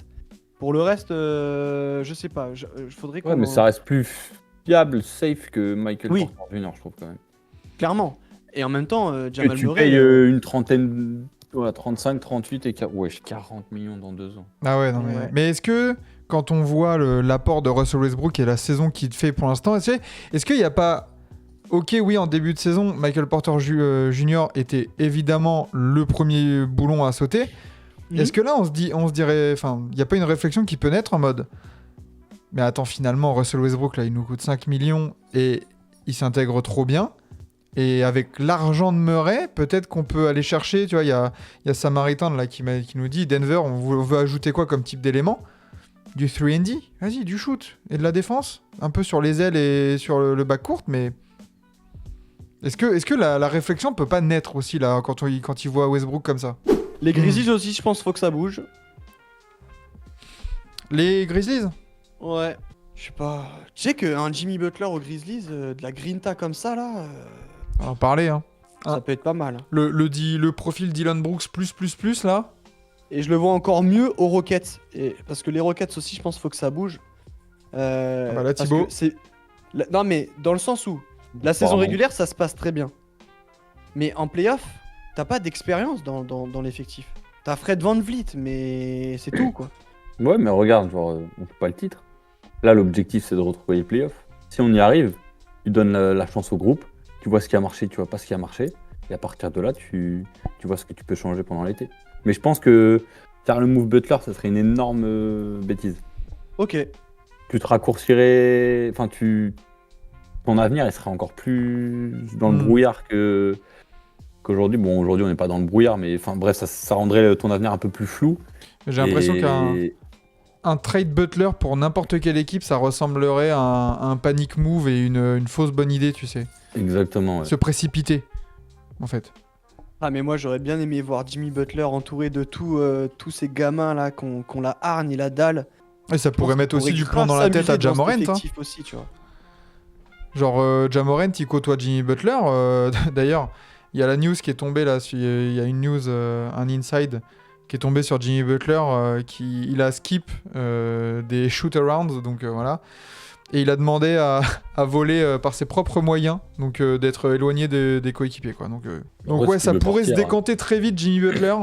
Pour le reste, je sais pas. Faudrait qu'on. Ouais, mais ça reste plus fiable, safe que Michael Oui. Porter Jr., je trouve quand même. Clairement. Et en même temps, Et Jamal tu Murray. payes une trentaine, 35, 38 et 40 millions dans 2 ans. Ah ouais, non mais... Ouais. Mais est-ce que, quand on voit l'apport de Russell Westbrook et la saison qu'il fait pour l'instant, est-ce qu'il n'y a pas... Ok, oui, en début de saison, Michael Porter Jr. était évidemment le premier boulon à sauter. Est-ce que là, on se dirait... Enfin, il n'y a pas une réflexion qui peut naître en mode... Mais attends, finalement, Russell Westbrook, là, il nous coûte 5 millions et il s'intègre trop bien. Et avec l'argent de Murray, peut-être qu'on peut aller chercher, tu vois, il y a Samaritan là qui nous dit, Denver, on veut ajouter quoi comme type d'élément? Du 3&D, vas-y, du shoot et de la défense, un peu sur les ailes et sur le backcourt, mais est-ce que la réflexion peut pas naître aussi là quand il voit Westbrook comme ça? Les Grizzlies aussi, je pense, faut que ça bouge. Les Grizzlies? Ouais. Je sais pas. Tu sais qu'un Jimmy Butler aux Grizzlies, de la grinta comme ça là, On va en parler, hein. ça peut être pas mal. Le profil Dylan Brooks plus là. Et je le vois encore mieux aux Rockets. Parce que les Rockets aussi, je pense qu'il faut que ça bouge. Bah là, parce Thibaut. que non, mais dans le sens où la saison Apparemment. régulière, ça se passe très bien. Mais en playoff, t'as pas d'expérience dans l'effectif. T'as Fred VanVleet, mais c'est tout quoi. Ouais, mais regarde, genre, on fait pas le titre. Là, l'objectif, c'est de retrouver les playoffs. Si on y arrive, tu donnes la chance au groupe, tu vois ce qui a marché, tu vois pas ce qui a marché, et à partir de là, tu vois ce que tu peux changer pendant l'été. Mais je pense que faire le move Butler, ça serait une énorme bêtise. Ok. Tu te raccourcirais... Enfin, ton avenir, il serait encore plus dans le brouillard qu'aujourd'hui. Bon, aujourd'hui, on n'est pas dans le brouillard, mais enfin, bref, ça rendrait ton avenir un peu plus flou. J'ai l'impression Et- qu'un trade Butler pour n'importe quelle équipe, ça ressemblerait à un panic move et une fausse bonne idée, tu sais. Exactement, ouais. Se précipiter, en fait. Ah mais moi j'aurais bien aimé voir Jimmy Butler entouré de tous ces gamins là qu'on la hargne et la dalle. Et ça pourrait mettre aussi du plomb dans la tête à Jamorant. Hein. Aussi, tu vois. Genre, Jamorant, il côtoie Jimmy Butler. D'ailleurs, il y a la news qui est tombée là. Il y a une news, un inside qui est tombé sur Jimmy Butler. Il a skip des shoot-arounds. Donc voilà. Et il a demandé à voler par ses propres moyens. Donc d'être éloigné des coéquipiers. Quoi. Donc Ouais, ouais, si ça tu veux pourrait se partir, décanter très vite, Jimmy Butler.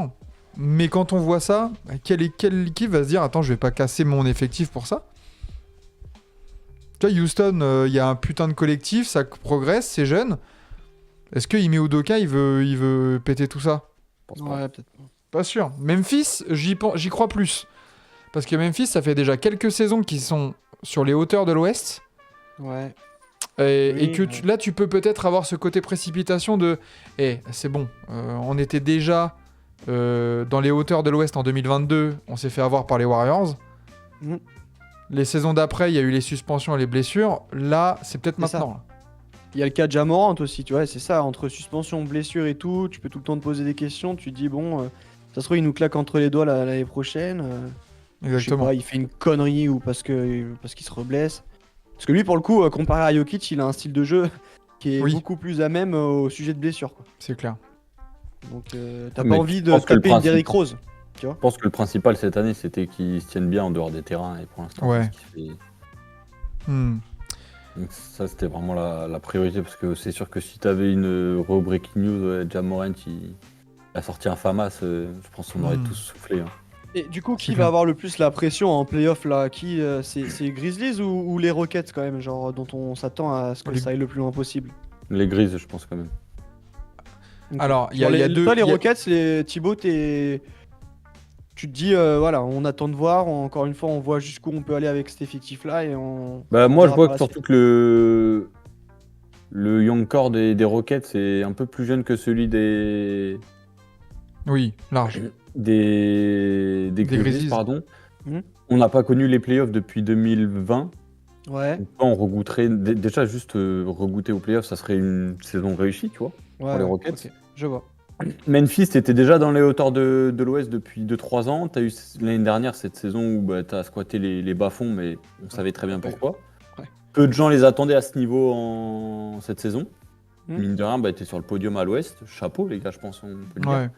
Mais quand on voit ça, quelle équipe va se dire attends, je vais pas casser mon effectif pour ça? Tu vois, Houston, il y a un putain de collectif, ça progresse, c'est jeune. Est-ce que Ime Udoka, il veut péter tout ça? Je pense pas. Ouais, peut-être. Pas sûr. Memphis, j'y crois plus. Parce que Memphis, ça fait déjà quelques saisons qu'ils sont sur les hauteurs de l'Ouest. Ouais. Et que là, tu peux peut-être avoir ce côté précipitation de c'est bon, on était déjà dans les hauteurs de l'Ouest en 2022, on s'est fait avoir par les Warriors. Mm. Les saisons d'après, il y a eu les suspensions et les blessures. Là, c'est peut-être C'est maintenant. Il y a le cas de Ja Morant aussi, tu vois, c'est ça, entre suspension, blessure et tout, tu peux tout le temps te poser des questions, tu te dis, bon, ça se trouve, il nous claque entre les doigts l'année prochaine. Je sais Exactement. pas, il fait une connerie ou parce qu'il se reblesse. Parce que lui, pour le coup, comparé à Jokic, il a un style de jeu qui est Oui. beaucoup plus à même au sujet de blessure, quoi. C'est clair. Donc, t'as Mais pas tu envie de penses que le taper une principe- Derrick Rose. Je pense que le principal cette année, c'était qu'ils se tiennent bien en dehors des terrains. Et pour l'instant, Ouais. c'est ce qui fait. Hmm. Donc ça, c'était vraiment la priorité. Parce que c'est sûr que si t'avais une breaking news, Ja Morant, il a sorti un FAMAS, je pense qu'on aurait tous soufflé. Hein. Et du coup, qui C'est va clair. avoir le plus la pression en playoff là? Qui c'est Grizzlies ou les Rockets quand même, genre dont on s'attend à ce que Les- ça aille le plus loin possible? Les Grises, je pense quand même. Ok. Alors, il y a Genre, deux. Toi, les il y a- Rockets, Thibaut, tu te dis, voilà, on attend de voir. Encore une fois, on voit jusqu'où on peut aller avec cet effectif-là et on. Bah, moi, je verra vois par la surtout que le young core des Rockets est un peu plus jeune que celui des Oui, large. Grizzlies, Grizzlies. pardon. Mhm. On n'a pas connu les playoffs depuis 2020. Ouais, Donc, on regoûterait déjà juste regoûter aux playoffs, ça serait une saison réussie, tu vois, ouais, pour les ouais, Rockets. ok, je vois. Memphis était déjà dans les hauteurs de l'Ouest depuis 2-3 ans. Tu as eu l'année dernière cette saison où bah, tu as squatté les bas-fonds, mais on savait très bien pourquoi. Ouais. Peu de gens les attendaient à ce niveau en cette saison. Mhm. Mine de rien, bah, tu es sur le podium à l'Ouest. Chapeau, les gars, je pense, on peut le dire. Ouais.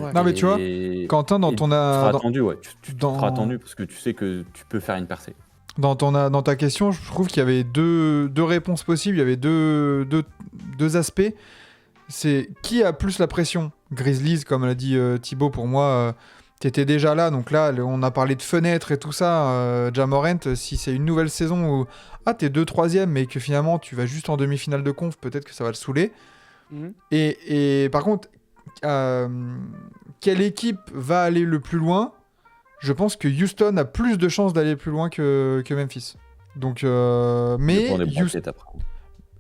Ouais. Non, mais tu vois, Et- Quentin, dans et ton tu seras dans, attendu, ouais. Tu dans- seras attendu parce que tu sais que tu peux faire une percée. dans ta question, je trouve qu'il y avait deux réponses possibles. Il y avait deux aspects. C'est qui a plus la pression? Grizzlies, comme l'a dit Thibaut, pour moi, t'étais déjà là. Donc là, on a parlé de fenêtres et tout ça. Ja Morant, si c'est une nouvelle saison où t'es 2-3e, mais que finalement tu vas juste en demi-finale de conf, peut-être que ça va le saouler. Mhm. Et par contre, quelle équipe va aller le plus loin? Je pense que Houston a plus de chances d'aller plus loin que Memphis. Donc, mais Dépend des Houston, braquettes après.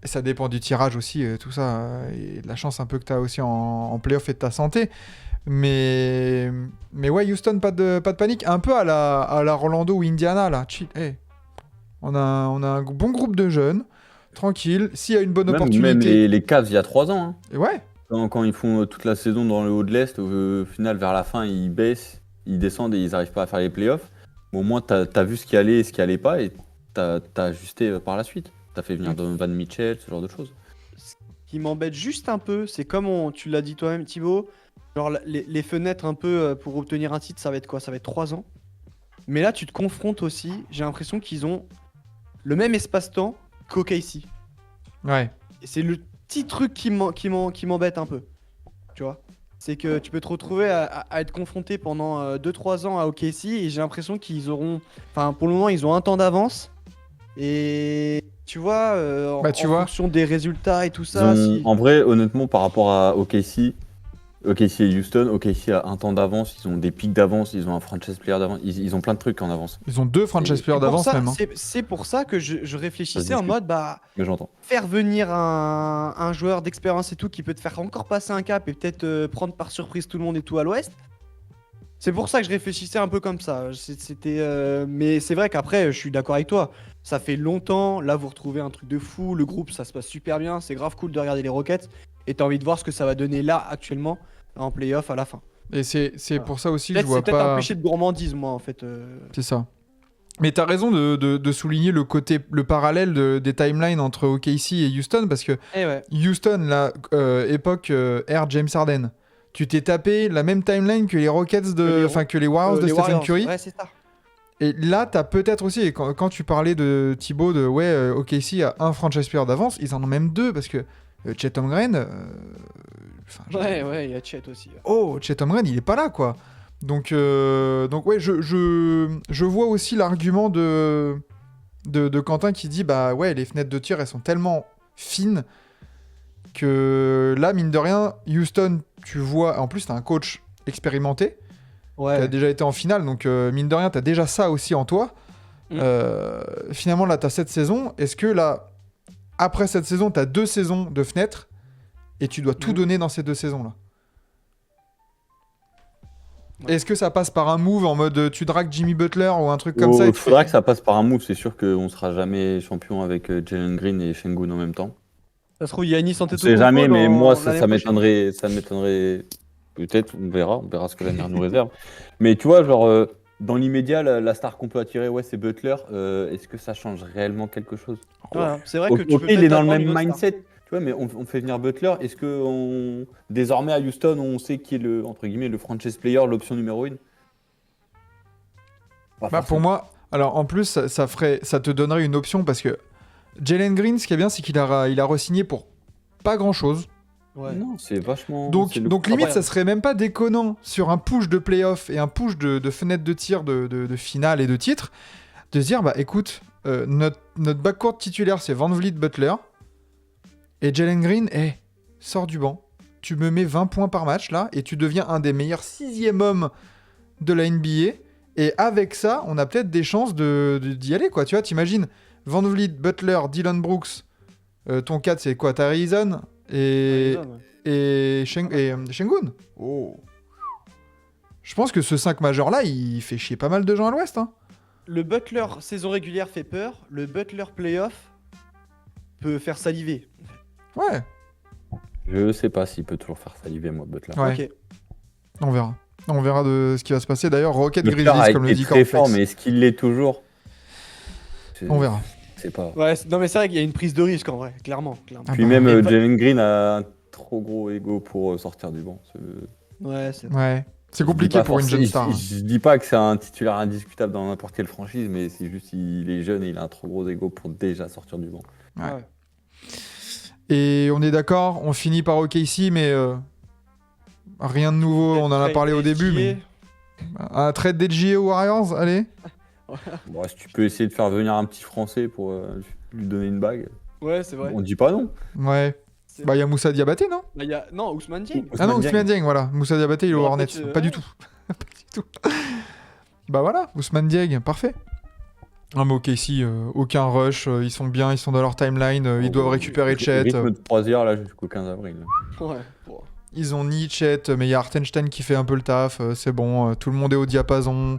ça dépend du tirage aussi, tout ça, et de la chance un peu que tu as aussi en playoff et de ta santé. Mais ouais, Houston, pas de panique. Un peu à la Orlando ou Indiana, là. Chill. Hey. On a un bon groupe de jeunes, tranquille. S'il y a une bonne Même opportunité. les Cavs, il y a 3 ans. Hein. Et ouais, Quand ils font toute la saison dans le haut de l'Est, au final, vers la fin, ils baissent, ils descendent et ils n'arrivent pas à faire les playoffs. Mais au moins, tu as vu ce qui allait et ce qui allait pas et tu as ajusté par la suite. Tu as fait venir Donovan Mitchell, ce genre de choses. Ce qui m'embête juste un peu, c'est comme tu l'as dit toi-même, Thibaut, genre les fenêtres un peu pour obtenir un titre, ça va être quoi? Ça va être 3 ans. Mais là, tu te confrontes aussi, j'ai l'impression qu'ils ont le même espace-temps qu'OKC. ouais. Et c'est le petit truc qui m'embête un peu. Tu vois? C'est que tu peux te retrouver à être confronté pendant 2-3 ans à OKC et j'ai l'impression qu'ils auront. Enfin, pour le moment, ils ont un temps d'avance. Et tu vois, Bah, tu vois. fonction des résultats et tout Ils ça. ont- En vrai, honnêtement, par rapport à OKC et Houston, OKC a un temps d'avance, ils ont des pics d'avance, ils ont un franchise player d'avance, ils ont plein de trucs en avance. Ils ont 2 franchise players C'est pour d'avance ça- même. Hein. C'est pour ça que je Ça réfléchissais se en discute. mode, bah, Mais j'entends. faire venir un joueur d'expérience et tout qui peut te faire encore passer un cap et peut-être prendre par surprise tout le monde et tout à l'ouest. C'est pour ça que je réfléchissais un peu comme ça. Mais c'est vrai qu'après, je suis d'accord avec toi. Ça fait longtemps. Là, vous retrouvez un truc de fou. Le groupe, ça se passe super bien. C'est grave cool de regarder les Rockets. Et t'as envie de voir ce que ça va donner là, actuellement, en playoff à la fin. Et c'est pour ça aussi que je Peut-être vois c'est peut-être un pas. péché de gourmandise, moi, en fait. C'est ça. Mais t'as raison de souligner le parallèle des timelines entre OKC et Houston, parce que Eh ouais. Houston, là, époque Air James Harden, tu t'es tapé la même timeline que les Rockets que les Warriors de Les Stephen Warriors. Curry. Ouais, c'est ça. Et là, t'as peut-être aussi, et quand tu parlais de Thibaut, OKC a un franchise player d'avance, ils en ont même 2, parce que Chet Holmgren... Ouais, il y a Chet aussi. Oh, Chet Holmgren, il est pas là, quoi. Donc ouais, je vois aussi l'argument de Quentin qui dit, bah ouais, les fenêtres de tir, elles sont tellement fines que là, mine de rien, Houston, tu vois... En plus, t'as un coach expérimenté, qui a Ouais. déjà été en finale, donc mine de rien, t'as déjà ça aussi en toi. Finalement, là, tu as cette saison. Est-ce que là, après cette saison, tu as 2 saisons de fenêtre et tu dois tout donner dans ces 2 saisons-là? Ouais. Est-ce que ça passe par un move en mode tu dragues Jimmy Butler ou un truc comme ça et Il tu faudra fais- que ça passe par un move. C'est sûr qu'on sera jamais champion avec Jalen Green et Şengün en même temps. Ça se trouve, Yannis On Antetokounmpo sait jamais, mais dans moi, l'année ça prochaine. m'étonnerait. Peut-être, on verra ce que l'avenir nous réserve. Mais tu vois, genre, dans l'immédiat, la star qu'on peut attirer, ouais, c'est Butler. Est-ce que ça change réellement quelque chose? Voilà. C'est vrai que tu Ok, peux il est peut-être dans le attendre même une autre star. mindset, tu vois, mais on fait venir Butler. Est-ce que désormais à Houston, on sait qui est le, entre guillemets, le franchise player, l'option numéro 1? Bah, pour moi, alors en plus, ça te donnerait une option parce que Jalen Green, ce qui est bien, c'est qu'il a re-signé pour pas grand-chose. Ouais. Non, c'est vachement. Donc c'est le- limite, incroyable. ça serait même pas déconnant sur un push de playoff et un push de fenêtre de tir de finale et de titre, de se dire, bah écoute, notre backcourt titulaire, c'est Van Vliet Butler, et Jalen Green, sors du banc. Tu me mets 20 points par match, là, et tu deviens un des meilleurs 6e hommes de la NBA, et avec ça, on a peut-être des chances d'y aller, quoi. Tu vois, t'imagines, Van Vliet, Butler, Dylan Brooks, ton 4, c'est quoi? Harrison et... Ouais. et Şengün. Oh. Je pense que ce 5 majeur-là, il fait chier pas mal de gens à l'Ouest. Hein. Le Butler saison régulière fait peur. Le Butler playoff peut faire saliver. Ouais, Je sais pas s'il peut toujours faire saliver, moi, Butler. ouais. Ok. On verra. On verra de ce qui va se passer. D'ailleurs, Rocket Butler Grizzlies, a comme le été dit très fort, Cornflakes. mais est-ce qu'il l'est toujours? On verra. C'est pas. Ouais, non mais c'est vrai qu'il y a une prise de risque en vrai, clairement. Ah Puis bah, même et pas- Jalen Green a un trop gros ego pour sortir du banc. Ouais, c'est Ouais. C'est Je dis compliqué pas pour une forcément- jeune star. hein. Je dis pas que c'est un titulaire indiscutable dans n'importe quelle franchise, mais c'est juste qu'il est jeune et il a un trop gros ego pour déjà sortir du banc. Ouais. Ouais. Et on est d'accord, on finit par OKC, mais rien de nouveau. On en a parlé au début, mais un trade d'EJ aux Warriors, allez. Bon, si tu peux essayer de faire venir un petit Français pour lui donner une bague, Ouais, c'est vrai. on dit pas non. Ouais. C'est- Bah, il y a Moussa Diabaté, non? Bah, il y a... Non, Ousmane Dieng. Ah non, Ousmane Ousmane Dieng, voilà. Moussa Diabaté, il est au Alors, Hornets. peut-être, Pas du ouais. tout. Pas du tout. Bah voilà, Ousmane Dieng, parfait. Ah, mais OKC, aucun rush, ils sont bien, ils sont dans leur timeline, ils doivent récupérer Chet. Rythme de croisière là jusqu'au 15 avril. Ouais. Bon. Ils ont ni Chet, mais il y a Hartenstein qui fait un peu le taf, c'est bon, tout le monde est au diapason.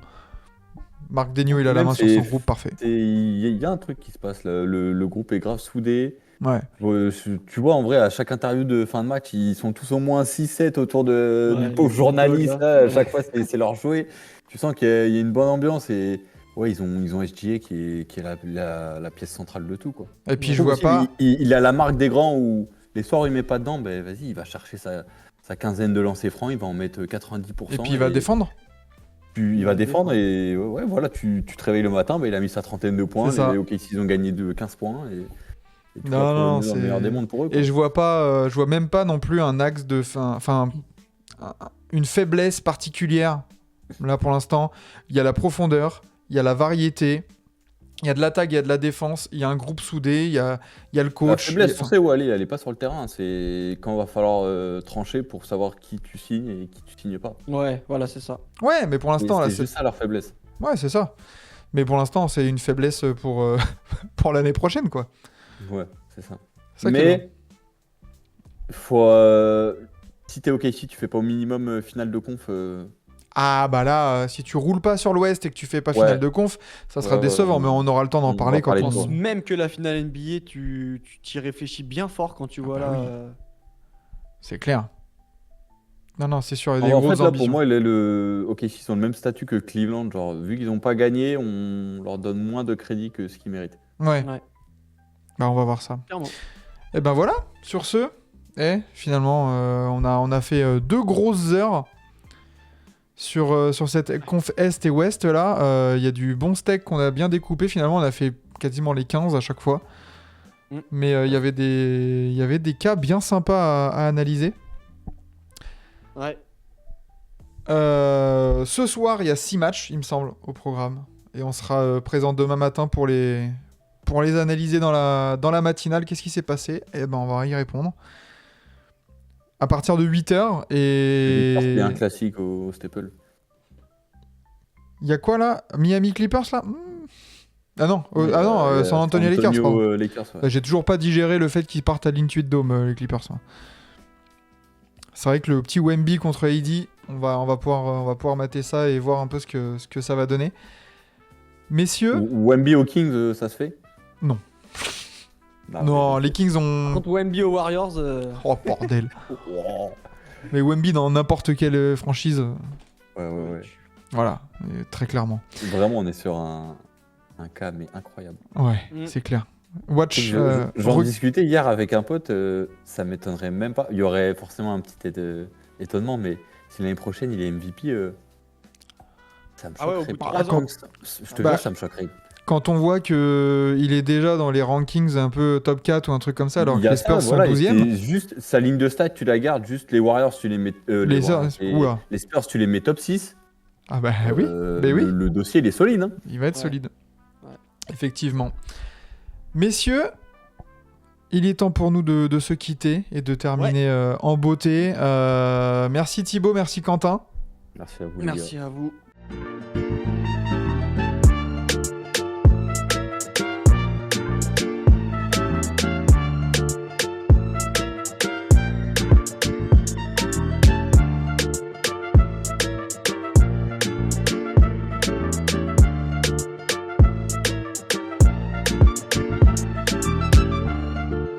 Marc Daigneault, il a la Même main sur c'est- son groupe, parfait. Il y a un truc qui se passe là. Le groupe est grave soudé. Ouais. Tu vois, en vrai, à chaque interview de fin de match, ils sont tous au moins 6-7 autour de, Ouais, du pauvre les journaliste. gros là. Là, à chaque fois, c'est leur jouet. Tu sens qu'il y a une bonne ambiance et ouais, ils ont SGA qui est la pièce centrale de tout. Quoi. Et puis Ouais. je vois Aussi, pas. Il a la marque des grands où les soirs où il met pas dedans, ben vas-y, il va chercher sa quinzaine de lancers francs, il va en mettre 90%. Et puis il va défendre. Il va défendre et ouais, voilà, tu te réveilles le matin, il a mis sa trentaine de points. C'est ça. Les OKC, ils ont gagné de 15 points. Et tout Non, va non, dans c'est- le meilleur des mondes pour eux. Quoi. Et je vois même pas non plus un axe de enfin une faiblesse particulière. Là pour l'instant, il y a la profondeur, il y a la variété, il y a de l'attaque, il y a de la défense, il y a un groupe soudé, il y a le La coach. faiblesse, il y a- on sait où elle est pas sur le terrain. C'est quand va falloir trancher pour savoir qui tu signes et qui tu signes pas. Ouais, voilà, c'est ça. Ouais, mais pour l'instant là, C'est c'est juste ça leur faiblesse. ouais, c'est ça. Mais pour l'instant, c'est une faiblesse pour pour l'année prochaine quoi. Ouais, c'est ça. Ça qui est Mais faut, si t'es OKC, tu fais pas au minimum finale de conf. Ah bah là, si tu roules pas sur l'Ouest et que tu fais pas Ouais. finale de conf, ça sera Ouais, décevant, ouais. mais on aura le temps d'en On va parler quand parler on... de Je pense toi. même que la finale NBA, tu t'y réfléchis bien fort quand tu vois bah là. oui. C'est clair. Non, c'est sûr, il y a des En grosses fait, là, ambitions. pour moi, OKC ils sont le même statut que Cleveland. Genre, vu qu'ils n'ont pas gagné, on leur donne moins de crédit que ce qu'ils méritent. Ouais. Ouais. Bah on va voir ça. Clairement. Et ben voilà, sur ce, finalement, on a fait 2 grosses heures sur cette conf Est et Ouest là. Il y a du bon steak qu'on a bien découpé. Finalement, on a fait quasiment les 15 à chaque fois. Mm. Mais il y avait des cas bien sympas à analyser. Ouais. Ce soir, il y a 6 matchs, il me semble, au programme. Et on sera présent demain matin pour les analyser dans la matinale. Qu'est-ce qui s'est passé? Eh ben, on va y répondre. À partir de 8h. Et C'est un classique au Staple. il y a quoi là? Miami Clippers là? Ah non, San Antonio Lakers, pardon. Lakers, ouais. J'ai toujours pas digéré le fait qu'ils partent à l'Intuit Dome, les Clippers. Hein. C'est vrai que le petit Wemby contre AD, on va pouvoir mater ça et voir un peu ce que ça va donner. Messieurs... Wemby aux Kings, ça se fait? Non. Bah, Non, ouais. les Kings ont... Contre Wemby aux Warriors. Oh, bordel. Oh. Mais Wemby dans n'importe quelle franchise, Ouais. voilà, très clairement. Vraiment, on est sur un cas mais incroyable. Ouais, Mm. c'est clair. Watch... J'en discutais hier avec un pote, ça m'étonnerait même pas. Il y aurait forcément un petit étonnement, mais si l'année prochaine il est MVP, ça me Ah ouais, au choquerait bout de pas. 3 ans. Je te Bah, jure, ça me choquerait. Quand on voit que il est déjà dans les rankings un peu top 4 ou un truc comme ça, alors Il que y a les ça, Spurs sont voilà, et 12e, c'est juste sa ligne de stats, tu la gardes, juste les Warriors, tu les mets. Oula. Les Spurs, tu les mets top 6. ah bah oui, bah oui. Le dossier, il est solide. Hein. Il va être Ouais. solide. Ouais. Effectivement. Messieurs, il est temps pour nous de se quitter et de terminer en beauté. Merci Thibaut, merci Quentin. Merci à vous. Les gars. Merci à vous.